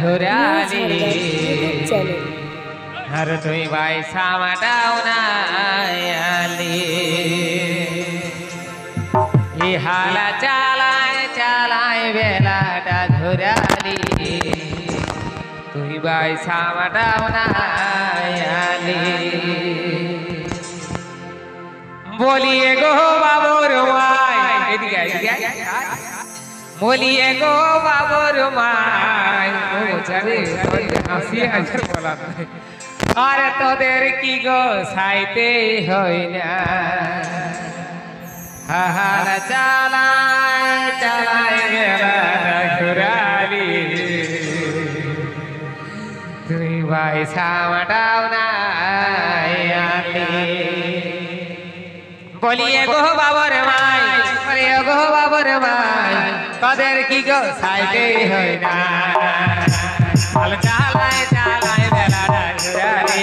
ঘুরালি হর তুই ভাই সামাটাও নায়ালি ই হালা চালায় চালায় বেলাটা ঘুরালি তুই ভাই সামাটাও নায়ালি বলিয়ে গো বাবুর মাই এদিকে বলিয়ে গো বাবুর মাই হাসি হাজার বলা আর তোদের কি গো সাইতে হই না হাহারা চালায় চালায় বেলাটা ঘুরালি তুই ভাই সামাটাও নায়ালি বলিয়ে গো বাবুর মাই বলিয়ে গো বাবুর মাই তোদের কি গো সাইতে হই না চালায় চালায় বেলাটা ঘুরালি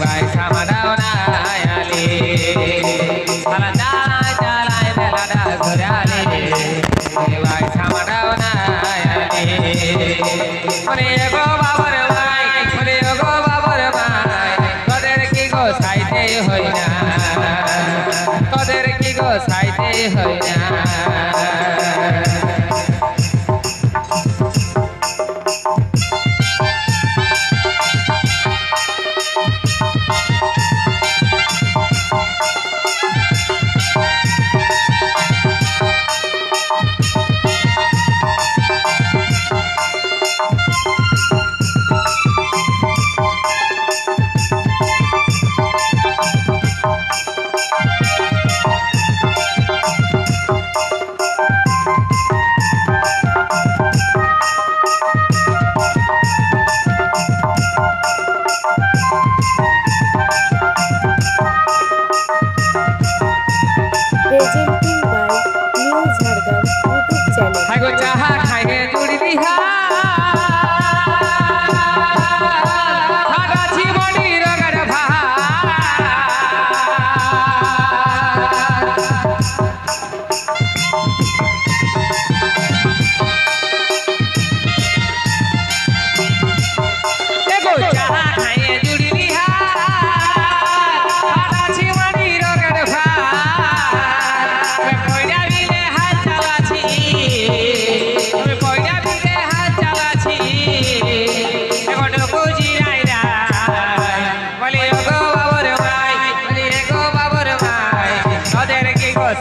ভাই সামাটাও নায়ালি চালায় চালায় বেলাটা ঘুরালি ভাই সামাটাও নায়ালি বলিয়ে গো বাবুর মাই বলিয়ে গো বাবুর মাই তোদের কি গো সাইতে হই না তোদের কি গো সাইতে হই না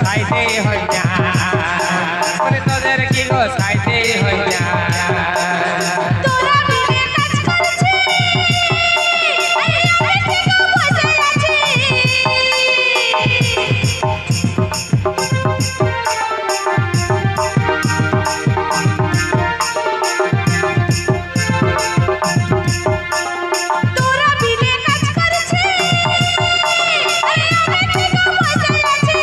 সাইতে হই না তোদের কি গো সাইতে হই না তোরা মিলে কাজ করছিস আমি কি গো বসে আছি তোরা মিলে কাজ করছিস আমি কি গো বসে আছি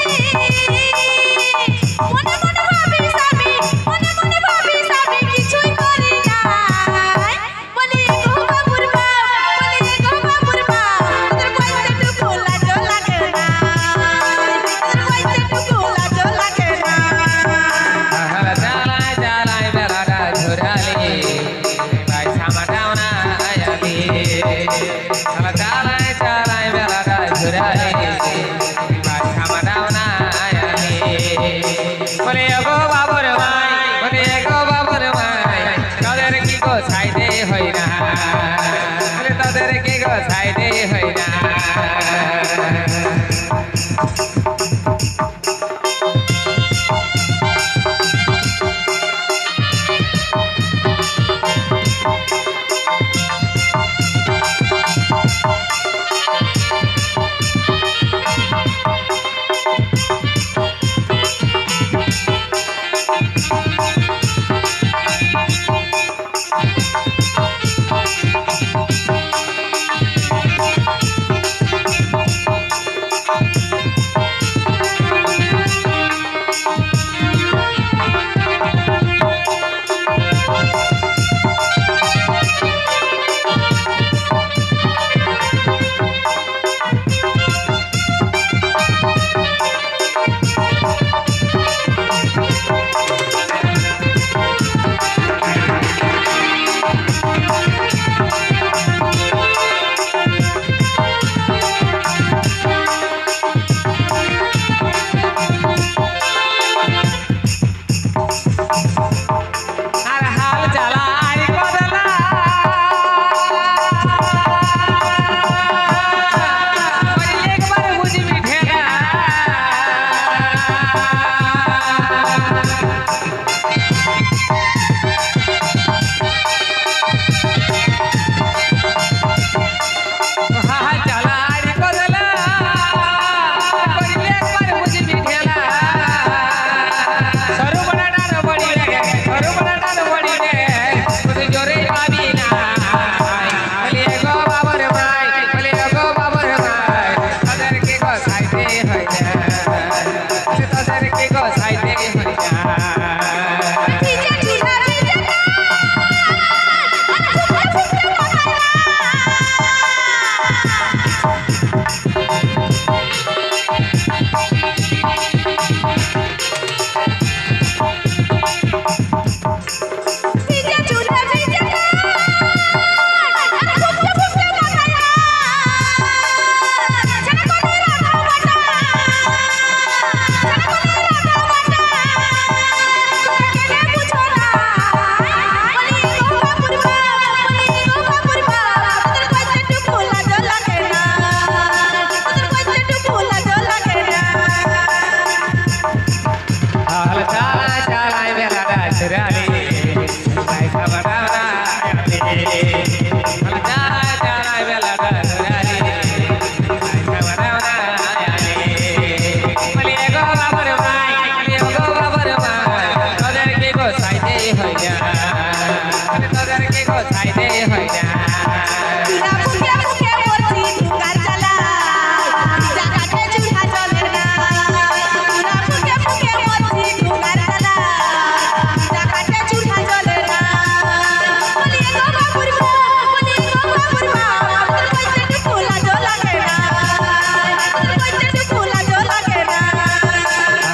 আর হাল চালাই বদলা ওই একবার বুঝবি ঠেলা হাল চালাই বদলা ওই একবার বুঝবি ঠেলা সরু বড়াটার বড়ি রে সরু বড়াটার বড়ি রে তুই জোরে পাবি না বলি গো বাবার ভাই বলি গো বাবার ভাই তাদেরকে গো সাইতে হই না তাদেরকে গো সাইতে হই না ভিজে চুলা ভিজে ভিজে চুলা ভিজে ফুটতে ফুটতে মাথায় ছানা কোনে রাধা বাটা ছানা কোনে রাধা বাটা কেনে বুঝো না বলি গো বাপুরবা তোদের কইতে টুকু লাজ লাগে না তোদের কইতে টুকু লাজ লাগে না হাল চালা চালাই বেলা ডাচরালি পয়সা বাড়ানা হাল চালা চালাই বেলা ডাচরালি পয়সা বাড়ানা বলি গো বাবার ভাই বলি গো বাবার ভাই তাদেরকে গো সাইতে হই না তাদেরকে গো সাইতে হই না চুলা ফুটে ফুটে মরছি ঢুকার জ্বালা জাগাতে চুলা জ্বলে না চুলা ফুটে ফুটে মরছি ঢুকার জ্বালা জাগাতে চুলা জ্বলে না বলি গো বাপুরবা তোদের কইতে টুকু লাজ লাগে না তোদের কইতে টুকু লাজ লাগে না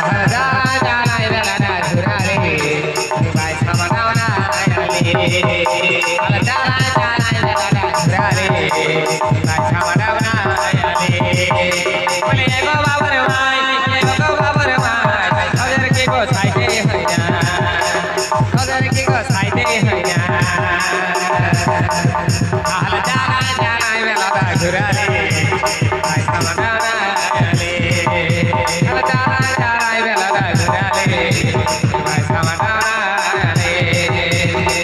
হাল চালা চালাই বেলা ডাচরালি পয়সা বাড়ানা হাল চালা চালাই বেলা ডাচরালি পয়সা বাড়ানা বলি গো বাবার ভাই গো বাবার ভাই তাদেরকে গো সাইতে হই না তাদেরকে গো সাইতে হই না হাল চালা চালাই বেলা ডাচরালি পয়সা বাড়ানা হাল চালা চালাই বেলা ডাচরালি পয়সা বাড়ানা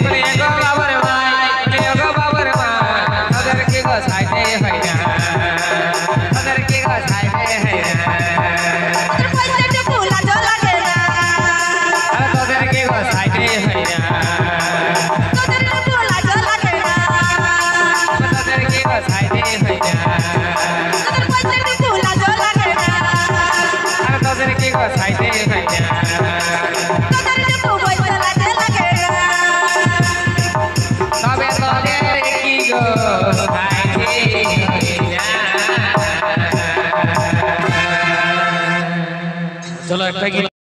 বলি গো বাবার ভাই গো বাবার ভাই তাদেরকে গো সাইতে হই না তাদেরকে গো সাইতে হই না তোদের কইতে টুকু লাজ লাগে না তাদেরকে গো সাইতে হই না তোদের টুকু লাজ লাগে না তাদেরকে গো সাইতে হই না তোদের কইতে টুকু লাজ লাগে না তাদেরকে গো সাইতে হই না তোদের টুকু বইতে লাজ লাগে না তবে তোদের কি গো সাইতে হই না চলো একটা গীত